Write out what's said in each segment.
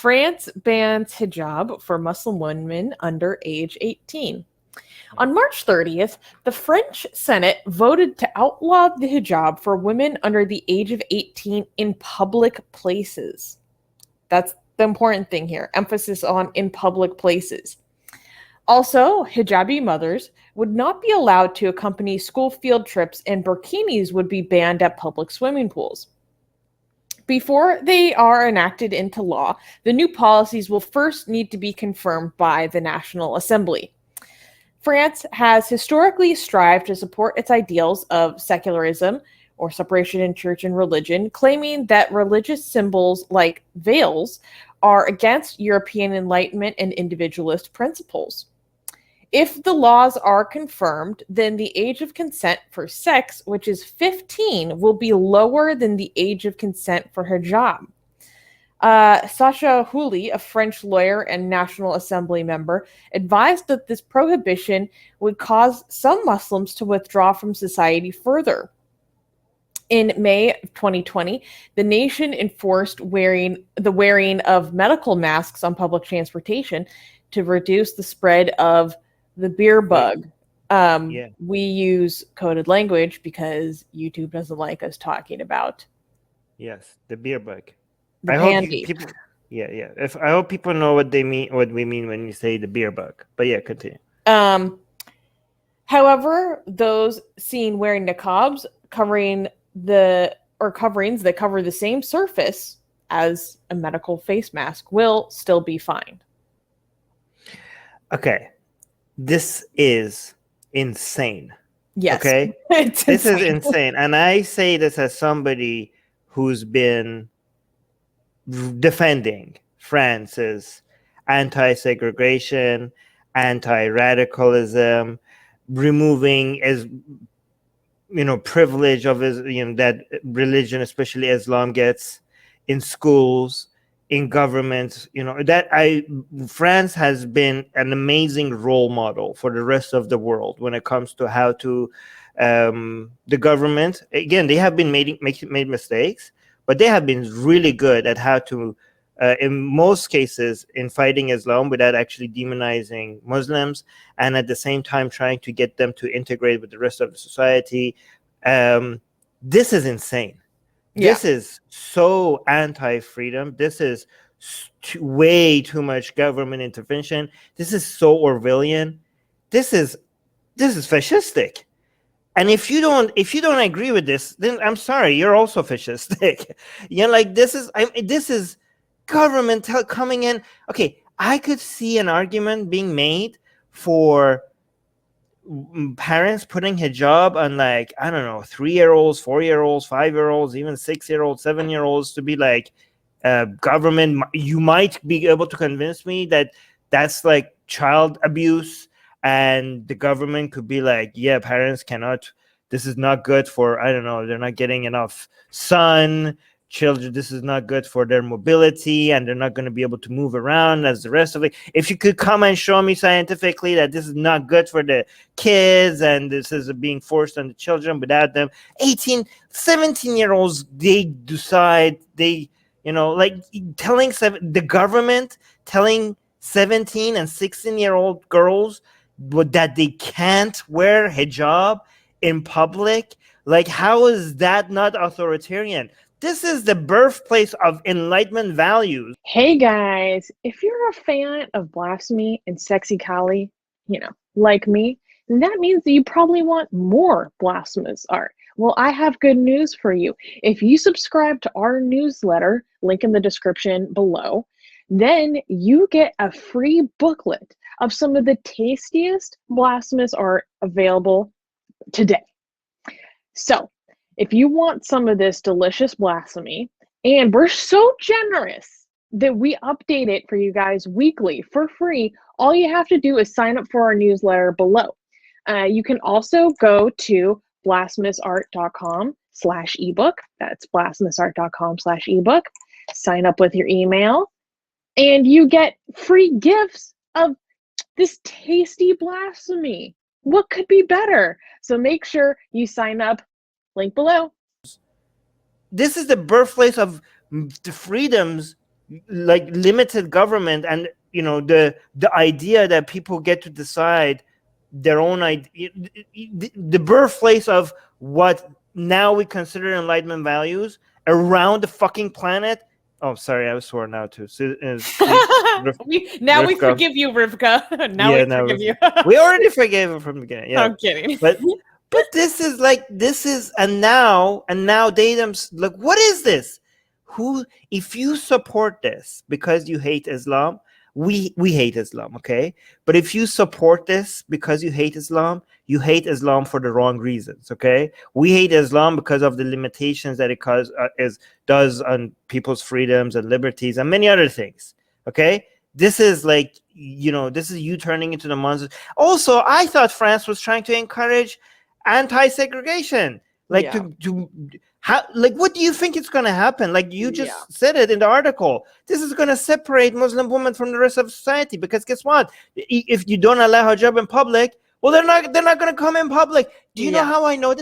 France bans hijab for Muslim women under age 18. On March 30th, the French Senate voted to outlaw the hijab for women under the age of 18 in public places. That's the important thing here. Emphasis on in public places. Also, hijabi mothers would not be allowed to accompany school field trips, and burkinis would be banned at public swimming pools. Before they are enacted into law, the new policies will first need to be confirmed by the National Assembly. France has historically strived to support its ideals of secularism, or separation in church and religion, claiming that religious symbols like veils are against European enlightenment and individualist principles. If the laws are confirmed, then the age of consent for sex, which is 15, will be lower than the age of consent for hijab. Sacha Houlie, a French lawyer and National Assembly member, advised that this prohibition would cause some Muslims to withdraw from society further. In May of 2020, the nation enforced the wearing of medical masks on public transportation to reduce the spread of the beer bug. We use coded language because YouTube doesn't like us talking about. Yes, the beer bug. I hope people. I hope people know what they mean, what we mean when you say the beer bug. But yeah, continue. However, those seen wearing niqabs coverings that cover the same surface as a medical face mask will still be fine. Okay. This is insane. Yes. Okay. This is insane. And I say this as somebody who's been defending France's anti-segregation, anti-radicalism, removing privilege of that religion, especially Islam, gets in schools, in governments. France has been an amazing role model for the rest of the world when it comes to how to the government. Again, they have been made mistakes, but they have been really good at how to, in most cases, in fighting Islam without actually demonizing Muslims, and at the same time trying to get them to integrate with the rest of the society. This is insane. Yeah. This is so anti-freedom. This is way too much government intervention. This is so Orwellian. This is fascistic. And if you don't agree with this, then I'm sorry, you're also fascistic. This is government coming in. Okay, I could see an argument being made for parents putting hijab on, 3-year-olds, 4-year-olds, 5-year-olds, even 6-year-olds, 7-year-olds to be like, government, you might be able to convince me that that's like child abuse, and the government could be like, yeah, parents cannot, this is not good for, they're not getting enough sun, children, this is not good for their mobility, and they're not going to be able to move around as the rest of it. If you could come and show me scientifically that this is not good for the kids, and this is being forced on the children without them, 18, 17-year-olds, they decide, the government telling 17 and 16-year-old girls that they can't wear hijab in public. Like, how is that not authoritarian? This is the birthplace of Enlightenment values. Hey guys, if you're a fan of blasphemy and sexy Kali, like me, then that means that you probably want more blasphemous art. Well, I have good news for you. If you subscribe to our newsletter, link in the description below, then you get a free booklet of some of the tastiest blasphemous art available today. So, if you want some of this delicious blasphemy, and we're so generous that we update it for you guys weekly for free, all you have to do is sign up for our newsletter below. You can also go to blasphemousart.com/ebook. That's blasphemousart.com/ebook. Sign up with your email, and you get free gifts of this tasty blasphemy. What could be better? So make sure you sign up. Link below. This is the birthplace of the freedoms like limited government, and the idea that people get to decide their own idea, the birthplace of what now we consider enlightenment values around the fucking planet. Oh, sorry, I was sworn now too. So, we forgive you, Rivka. Now Yeah, we forgive you. we already forgave him from the beginning. Yeah, I'm kidding. but this is and now they like, what is this? Who, if you support this because you hate Islam, we hate Islam, okay? But if you support this because you hate Islam for the wrong reasons, okay? We hate Islam because of the limitations that it does on people's freedoms and liberties and many other things, okay? This is like, this is you turning into the monster. Also, I thought France was trying to encourage anti-segregation, like to how, like, what do you think it's going to happen? Like you just said it in the article, this is going to separate Muslim women from the rest of society, because guess what, if you don't allow hijab in public, well, they're not going to come in public. Do you know how I know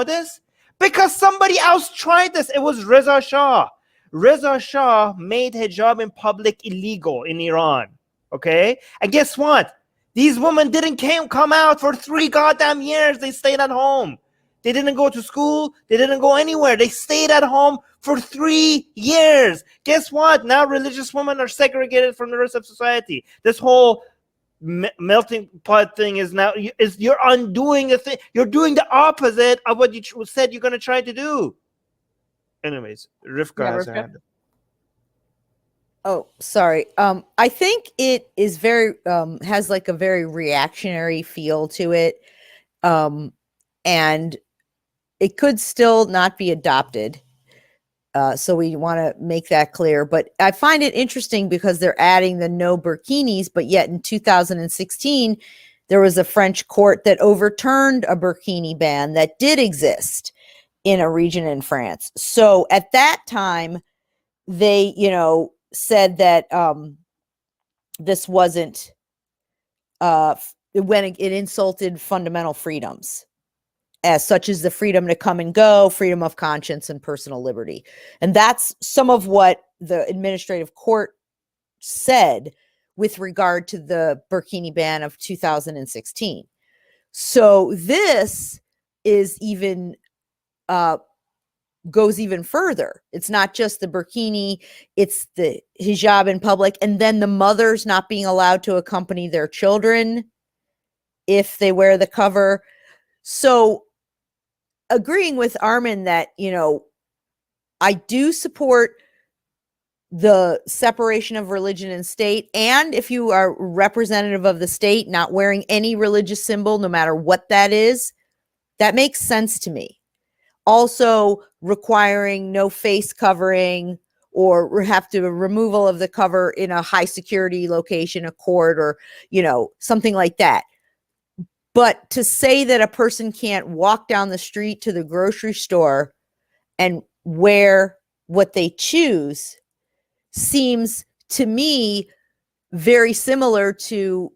this? Because somebody else tried this. It was Reza Shah. Reza Shah made hijab in public illegal in Iran, okay? And guess what? These women didn't come out for 3 goddamn years. They stayed at home. They didn't go to school. They didn't go anywhere. They stayed at home for 3 years. Guess what? Now religious women are segregated from the rest of society. This whole melting pot thing is now, you're undoing the thing. You're doing the opposite of what you said you're going to try to do. Anyways, Rivka has her hand up. Oh, sorry. I think it is very has like a very reactionary feel to it, and it could still not be adopted. So we want to make that clear. But I find it interesting because they're adding the no burkinis, but yet in 2016 there was a French court that overturned a burkini ban that did exist in a region in France. So at that time, they, said that this wasn't when it insulted fundamental freedoms, as such as the freedom to come and go, freedom of conscience, and personal liberty. And that's some of what the administrative court said with regard to the burkini ban of 2016. So this is even goes even further. It's not just the burkini, it's the hijab in public, and then the mothers not being allowed to accompany their children if they wear the cover. So agreeing with Armin that, I do support the separation of religion and state, and if you are representative of the state, not wearing any religious symbol, no matter what that is, that makes sense to me. Also requiring no face covering, or have to removal of the cover in a high security location, a court, or, something like that. But to say that a person can't walk down the street to the grocery store and wear what they choose seems to me very similar to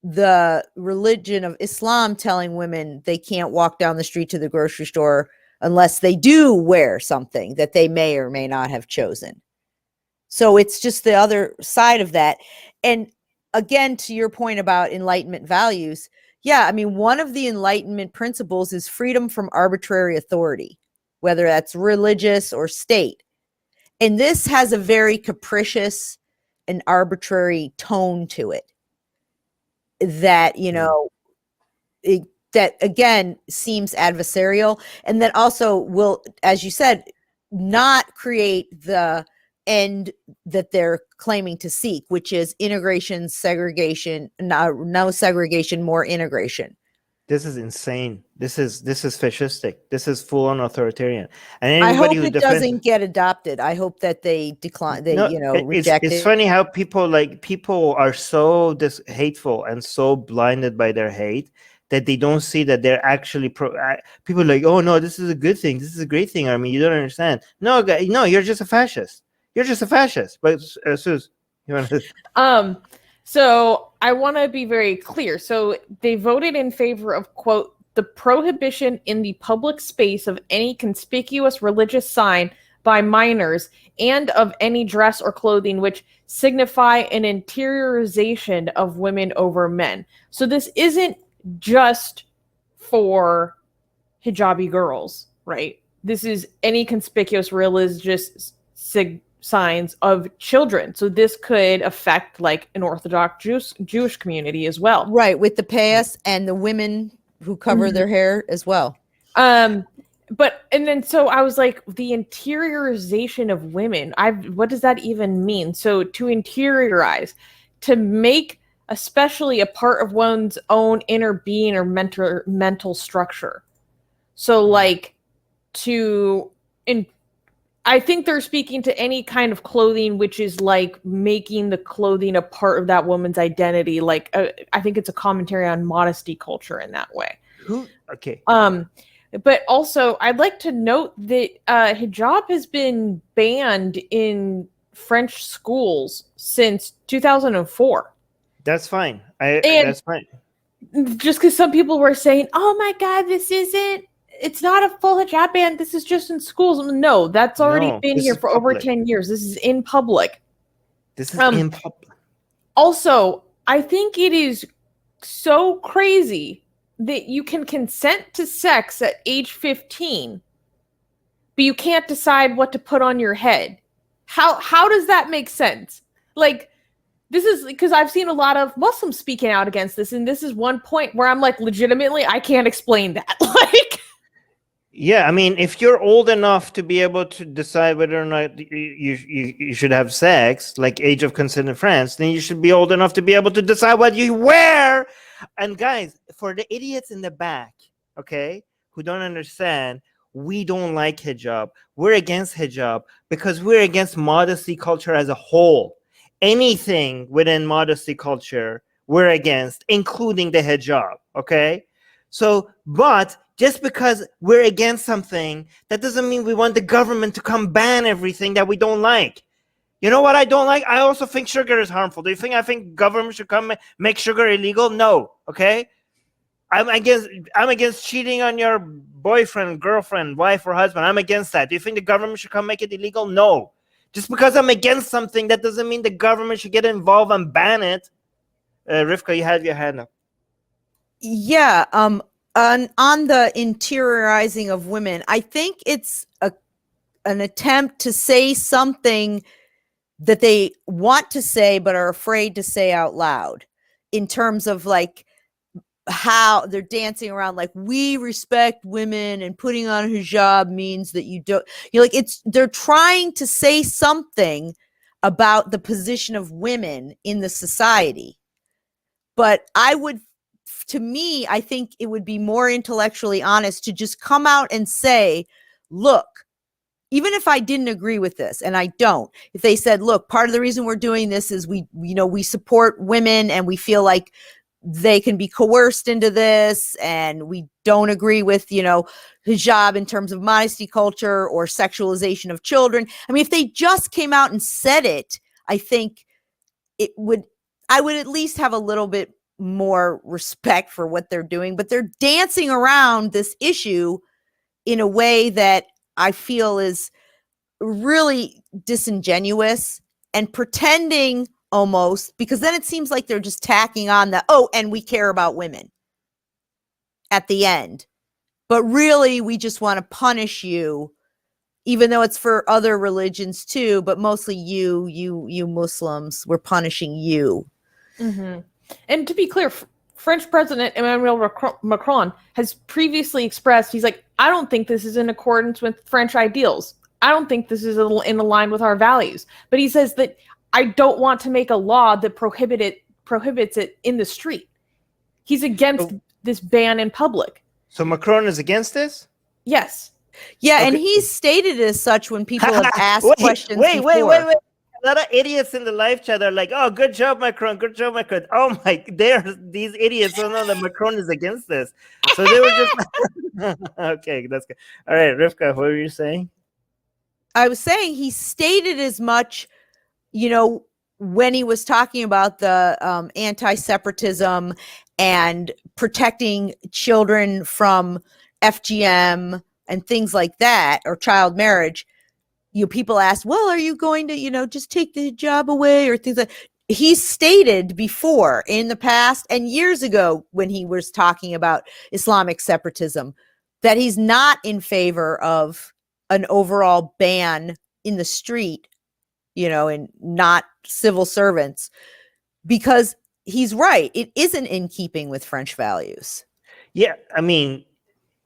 the religion of Islam telling women they can't walk down the street to the grocery store unless they do wear something that they may or may not have chosen. So it's just the other side of that. And again, to your point about Enlightenment values, one of the Enlightenment principles is freedom from arbitrary authority, whether that's religious or state. And this has a very capricious and arbitrary tone to it that, that again seems adversarial, and that also will, as you said, not create the end that they're claiming to seek, which is integration, segregation, no segregation, more integration. This is insane. This is fascistic. This is full on authoritarian. And I hope it doesn't get adopted. I hope that they decline. They reject it. It's funny how people are so hateful and so blinded by their hate that they don't see that they're actually people are like, oh no, this is a good thing. This is a great thing. I mean, you don't understand. No, you're just a fascist. You're just a fascist. But Suze, you want to? So I want to be very clear. So they voted in favor of, quote, the prohibition in the public space of any conspicuous religious sign by minors and of any dress or clothing which signify an interiorization of women over men. So this isn't just for hijabi girls, right? This is any conspicuous religious signs of children. So this could affect like an Orthodox Jewish community as well. Right, with the payas and the women who cover their hair as well. But and then so I was like, the interiorization of women. What does that even mean? So to interiorize, to make especially a part of one's own inner being or mental structure. So like I think they're speaking to any kind of clothing which is like making the clothing a part of that woman's identity. Like I think it's a commentary on modesty culture in that way. Okay. But also, I'd like to note that hijab has been banned in French schools since 2004. That's fine. That's fine. Just because some people were saying, "Oh my God, it's not a full hijab ban. This is just in schools." No, that's already been here for over 10 years. This is in public. This is in public. Also, I think it is so crazy that you can consent to sex at age 15, but you can't decide what to put on your head. How does that make sense? Like, this is because I've seen a lot of Muslims speaking out against this, and this is one point where I'm like, legitimately, I can't explain that. Like, yeah, I mean, if you're old enough to be able to decide whether or not you should have sex, like age of consent in France, then you should be old enough to be able to decide what you wear. And guys, for the idiots in the back, okay, who don't understand, we don't like hijab. We're against hijab because we're against modesty culture as a whole. Anything within modesty culture, we're against, including the hijab, okay? So, but just because we're against something, that doesn't mean we want the government to come ban everything that we don't like. You know what I don't like? I also think sugar is harmful. Do you think I think government should come make sugar illegal? No. Okay. I'm against cheating on your boyfriend, girlfriend, wife, or husband. I'm against that. Do you think the government should come make it illegal? No. Just because I'm against something, that doesn't mean the government should get involved and ban it. Rivka, you have your hand up. Yeah. On the interiorizing of women, I think it's an attempt to say something that they want to say but are afraid to say out loud, in terms of like how they're dancing around like, we respect women and putting on hijab means that you don't, like, they're trying to say something about the position of women in the society. But I think it would be more intellectually honest to just come out and say, look, even if I didn't agree with this, and I don't, if they said, look, part of the reason we're doing this is we support women and we feel like they can be coerced into this, and we don't agree with, hijab in terms of modesty culture or sexualization of children. I mean, if they just came out and said it, I think I would at least have a little bit more respect for what they're doing, but they're dancing around this issue in a way that I feel is really disingenuous and pretending almost, because then it seems like they're just tacking on and we care about women at the end. But really, we just want to punish you, even though it's for other religions too, but mostly you Muslims, we're punishing you. Mm-hmm. And to be clear, French President Emmanuel Macron has previously expressed, he's like, I don't think this is in accordance with French ideals. I don't think this is in line with our values. But he says that I don't want to make a law that prohibits it in the street. He's against this ban in public. So Macron is against this? Yes. Yeah, Okay. and he's stated as such when people have asked questions before. Wait. A lot of idiots in the live chat are like, oh, good job, Macron. Good job, Macron. Oh, my, these idiots don't know that Macron is against this. So they were just... Okay, that's good. All right, Rivka, what were you saying? I was saying he stated as much, when he was talking about the anti-separatism and protecting children from FGM and things like that, or child marriage. people ask, well, are you going to, just take the hijab away or things like he's stated before in the past and years ago when he was talking about Islamic separatism that he's not in favor of an overall ban in the street, and not civil servants, because he's right. It isn't in keeping with French values. Yeah, I mean,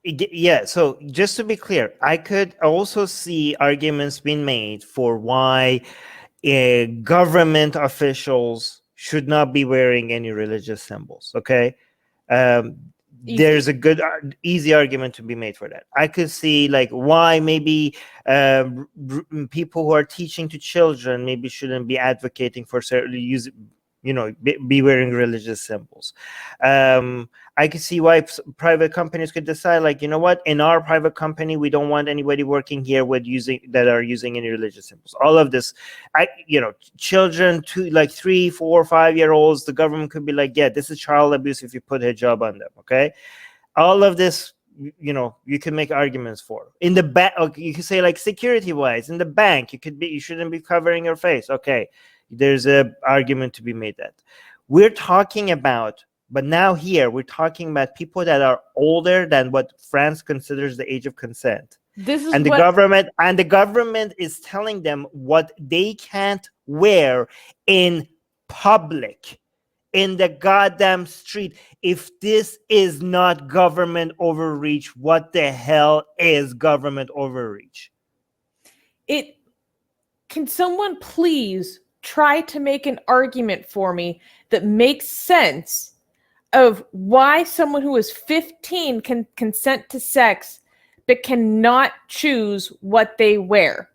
yeah. So just to be clear, I could also see arguments being made for why government officials should not be wearing any religious symbols. Okay, there's a good, easy argument to be made for that. I could see like why maybe people who are teaching to children maybe shouldn't be advocating for certainly use, be wearing religious symbols. I could see why private companies could decide, like, you know what, in our private company, we don't want anybody working here that are using any religious symbols. All of this, children to like 3, 4, 5-year-olds, the government could be like, yeah, this is child abuse if you put hijab on them. Okay, all of this, you can make arguments for. In the bank, you could say like security wise, in the bank, you shouldn't be covering your face. Okay, there's a argument to be made that we're talking about. But now here we're talking about people that are older than what France considers the age of consent. The government is telling them what they can't wear in public, in the goddamn street. If this is not government overreach, what the hell is government overreach? Can someone please try to make an argument for me that makes sense of why someone who is 15 can consent to sex but cannot choose what they wear?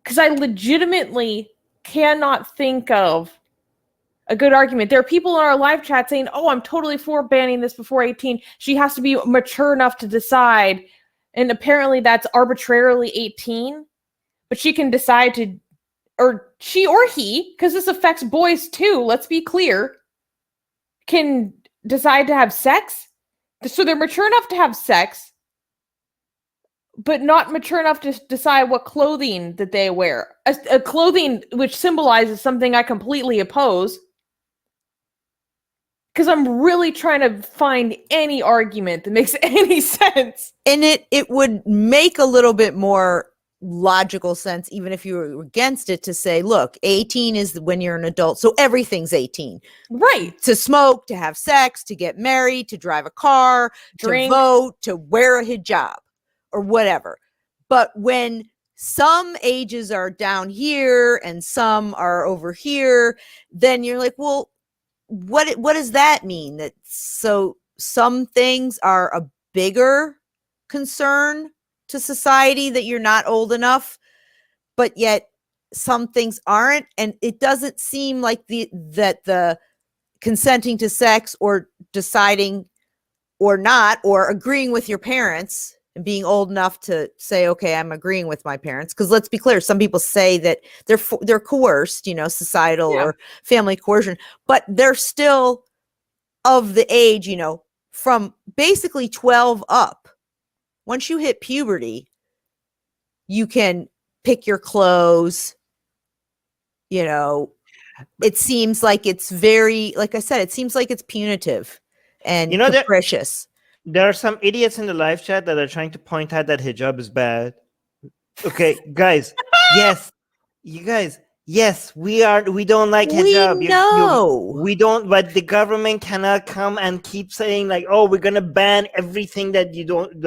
Because I legitimately cannot think of a good argument. There are people in our live chat saying, oh, I'm totally for banning this before 18. She has to be mature enough to decide. And apparently that's arbitrarily 18. But she can decide to, or she or he, because this affects boys too, let's be clear, can decide to have sex. So they're mature enough to have sex, but not mature enough to decide what clothing that they wear. A clothing which symbolizes something I completely oppose. Because I'm really trying to find any argument that makes any sense. And it would make a little bit more logical sense, even if you were against it, to say, look, 18 is when you're an adult, so everything's 18. Right. To smoke, to have sex, to get married, to drive a car, drink, to vote, to wear a hijab, or whatever. But when some ages are down here and some are over here, then you're like, well, what does that mean? That so some things are a bigger concern to society, that you're not old enough, but yet some things aren't. And it doesn't seem like that the consenting to sex or deciding or not, or agreeing with your parents and being old enough to say, okay, I'm agreeing with my parents. Because let's be clear, some people say that they're coerced, societal or family coercion, but they're still of the age, from basically 12 up. Once you hit puberty, you can pick your clothes. It seems like it's very, like I said, it seems like it's punitive and capricious. There are some idiots in the live chat that are trying to point out that hijab is bad. Okay, guys. Yes, you guys. Yes, we don't like hijab. We know. We don't, but the government cannot come and keep saying like, oh, we're gonna ban everything that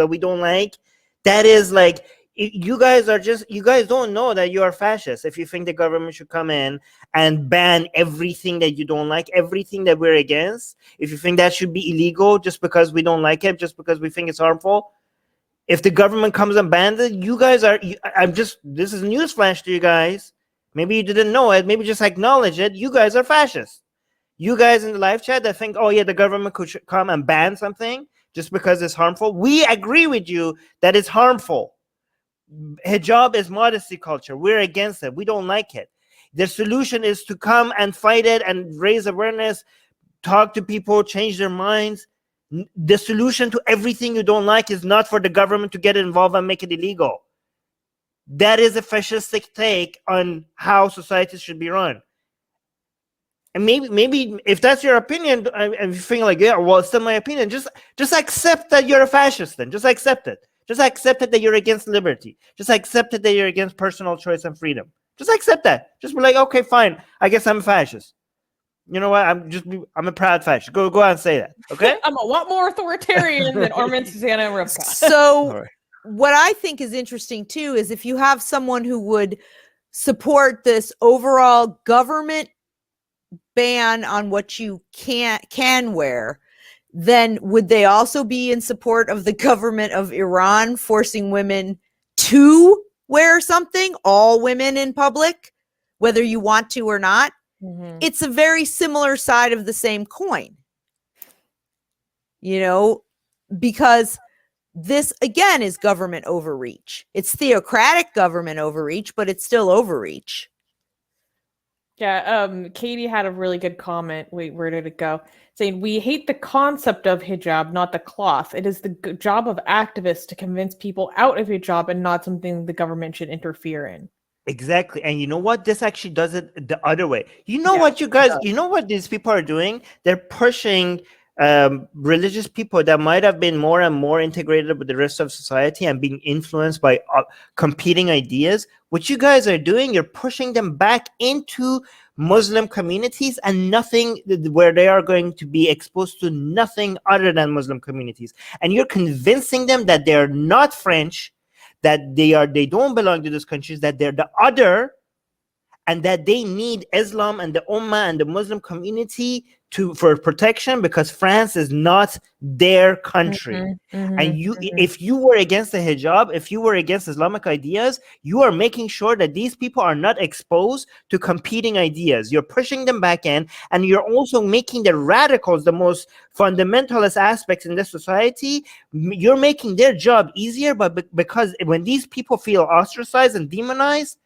we don't like. That is like, you guys don't know that you are fascists if you think the government should come in and ban everything that you don't like, everything that we're against. If you think that should be illegal just because we don't like it, just because we think it's harmful. If the government comes and bans it, you guys are, this is newsflash to you guys. Maybe you didn't know it. Maybe just acknowledge it. You guys are fascists. You guys in the live chat that think, oh yeah, the government could come and ban something just because it's harmful. We agree with you that it's harmful. Hijab is modesty culture. We're against it. We don't like it. The solution is to come and fight it and raise awareness, talk to people, change their minds. The solution to everything you don't like is not for the government to get involved and make it illegal. that is a fascistic take on how societies should be run. And maybe if that's your opinion, and you think like, yeah, well, it's still my opinion. Just accept that you're a fascist. Then just accept it. Just accept it that you're against liberty. Just accept it that you're against personal choice and freedom. Just accept that. Just be like, okay, fine. I guess I'm a fascist. You know what? I'm a proud fascist. Go out and say that. Okay. I'm a lot more authoritarian than Armin, Susanna, and Rivka. So what I think is interesting too is if you have someone who would support this overall government ban on what you can wear, then would they also be in support of the government of Iran forcing women to wear something, all women in public, whether you want to or not? Mm-hmm. It's a very similar side of the same coin, you know, because this again is government overreach. It's theocratic government overreach, but it's still overreach. Yeah, Katie had a really good comment. Wait, where did it go? Saying, we hate the concept of hijab, not the cloth. It is the job of activists to convince people out of hijab and not something the government should interfere in. Exactly. And you know what? This actually does it the other way. You know what, you guys, you know what these people are doing? They're pushing religious people that might have been more and more integrated with the rest of society and being influenced by competing ideas. What you guys are doing, you're pushing them back into Muslim communities and nothing where they are going to be exposed to nothing other than Muslim communities. And you're convincing them that they're not French, that they don't belong to those countries, that they're the other, and that they need Islam and the Ummah and the Muslim community for protection because France is not their country. And if you were against the hijab, if you were against Islamic ideas, you are making sure that these people are not exposed to competing ideas. You're pushing them back in, and you're also making the radicals, the most fundamentalist aspects in this society, you're making their job easier, but because when these people feel ostracized and demonized,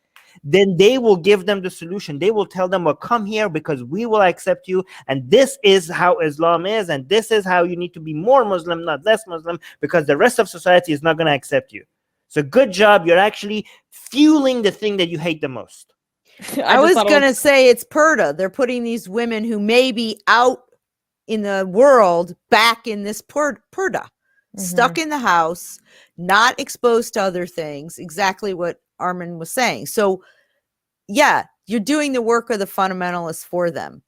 then they will give them the solution. They will tell them, well, come here because we will accept you. And this is how Islam is. And this is how you need to be more Muslim, not less Muslim, because the rest of society is not going to accept you. So good job. You're actually fueling the thing that you hate the most. I was going to say it's purdah. They're putting these women who may be out in the world back in this purdah, stuck in the house, not exposed to other things. Exactly what Armin was saying. So yeah, you're doing the work of the fundamentalists for them.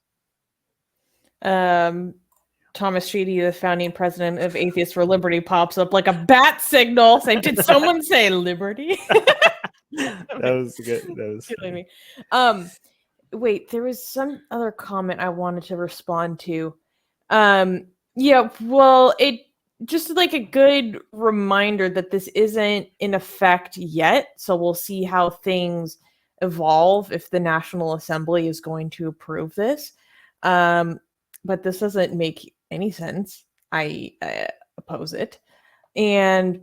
Thomas Sheedy, the founding president of Atheists for Liberty, pops up like a bat signal saying, did someone say liberty? That was good. That was killing me. Wait, there was some other comment I wanted to respond to. Yeah, well, it just like a good reminder that this isn't in effect yet. So we'll see how things evolve if the National Assembly is going to approve this. But this doesn't make any sense. I oppose it. And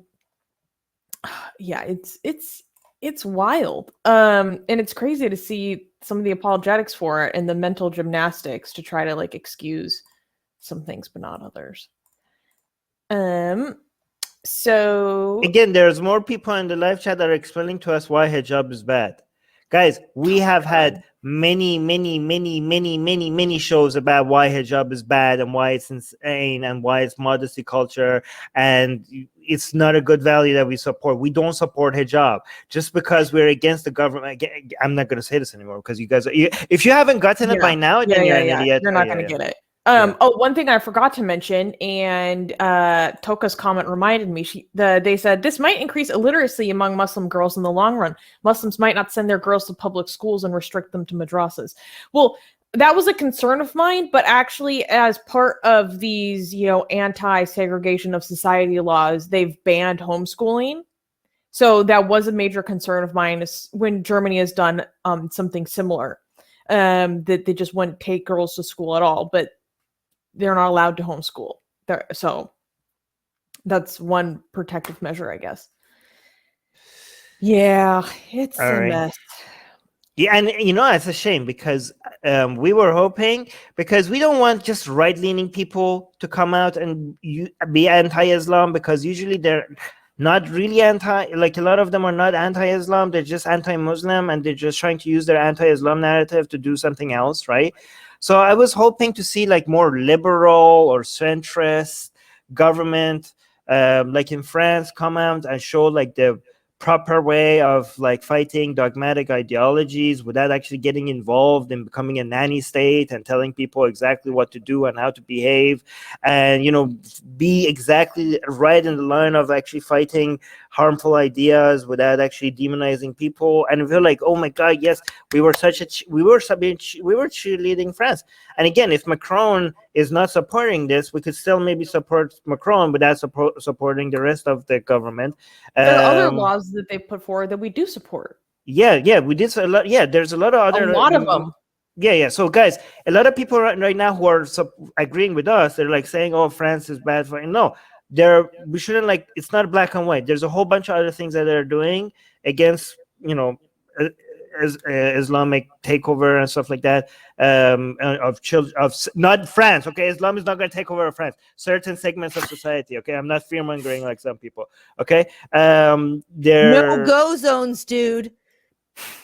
yeah, it's wild. And it's crazy to see some of the apologetics for it and the mental gymnastics to try to like excuse some things but not others. So again, there's more people in the live chat that are explaining to us why hijab is bad. Guys, we have had many shows about why hijab is bad and why it's insane and why it's modesty culture and it's not a good value that we support. We don't support hijab just because we're against the government. I'm not going to say this anymore because you guys, if you haven't gotten it by now, then you're an idiot. You're not going to get it. Oh, one thing I forgot to mention, and Toka's comment reminded me, they said, this might increase illiteracy among Muslim girls in the long run. Muslims might not send their girls to public schools and restrict them to madrasas. Well, that was a concern of mine, but actually as part of these, anti-segregation of society laws, they've banned homeschooling. So that was a major concern of mine is when Germany has done something similar, that they just wouldn't take girls to school at all, but they're not allowed to homeschool. So that's one protective measure, I guess. Yeah, it's a mess. Yeah, and it's a shame because we were hoping, because we don't want just right-leaning people to come out and be anti-Islam, because usually not really anti, like a lot of them are not anti-Islam, they're just anti-Muslim, and they're just trying to use their anti-Islam narrative to do something else, right? So I was hoping to see like more liberal or centrist government, like in France, come out and show like the proper way of like fighting dogmatic ideologies without actually getting involved in becoming a nanny state and telling people exactly what to do and how to behave, and be exactly right in the line of actually fighting harmful ideas without actually demonizing people. And I feel like, oh my god, yes, we were cheerleading France. And again, if Macron is not supporting this, we could still maybe support Macron without supporting the rest of the government. There are other laws that they put forward that we do support. Yeah, we did a lot. Yeah, there's a lot of other. A lot of them. Yeah. So, guys, a lot of people right now who are agreeing with us, they're like saying, "Oh, France is bad for." No, we shouldn't like. It's not black and white. There's a whole bunch of other things that they're doing against, Islamic takeover and stuff like that, of children, of not France. Okay, Islam is not going to take over France. Certain segments of society. Okay, I'm not fear mongering like some people. Okay, No go zones, dude.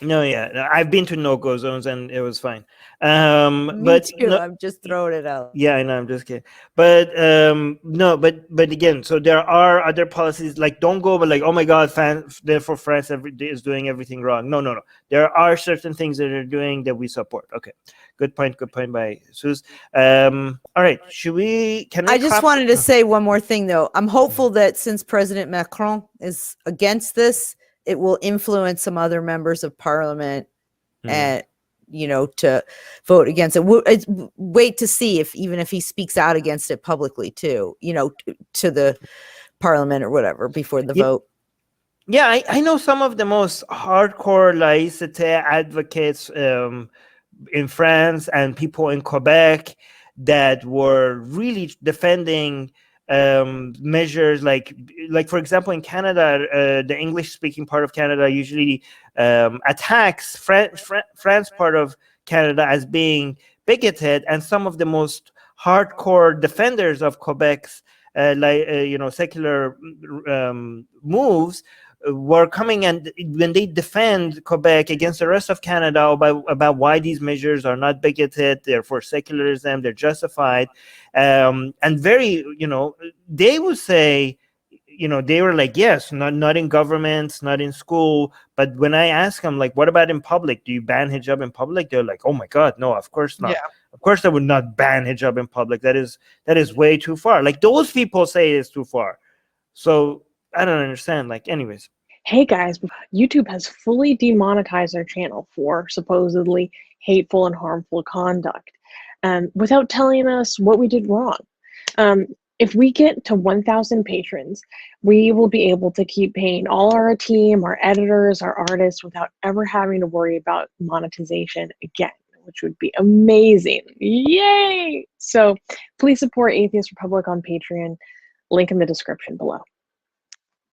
No, yeah, I've been to no-go zones and it was fine. Me But too. no, I'm just throwing it out. yeah, I know, I'm just kidding. But no, but again, so there are other policies like don't go, but like, oh my God, therefore France is doing everything wrong. No. There are certain things that they're doing that we support. Okay, good point by Suze. All right, I just wanted to say one more thing though. I'm hopeful that since President Macron is against this, it will influence some other members of parliament and to vote against it. Wait to see if he speaks out against it publicly too, to the parliament or whatever before the vote. Yeah, I know some of the most hardcore laïcité advocates in France and people in Quebec that were really defending measures like for example in Canada, the English speaking part of Canada usually attacks France part of Canada as being bigoted, and some of the most hardcore defenders of Quebec's secular moves were coming, and when they defend Quebec against the rest of Canada about why these measures are not bigoted, they're for secularism, they're justified, and very, they would say, they were like, yes, not in governments, not in school. But when I ask them, like, what about in public? Do you ban hijab in public? They're like, oh my God, no, of course not. Yeah. Of course I would not ban hijab in public. That is way too far. Like, those people say it's too far. So I don't understand. Like, anyways. Hey guys, YouTube has fully demonetized our channel for supposedly hateful and harmful conduct, without telling us what we did wrong. If we get to 1,000 patrons, we will be able to keep paying all our team, our editors, our artists, without ever having to worry about monetization again, which would be amazing. Yay! So please support Atheist Republic on Patreon. Link in the description below.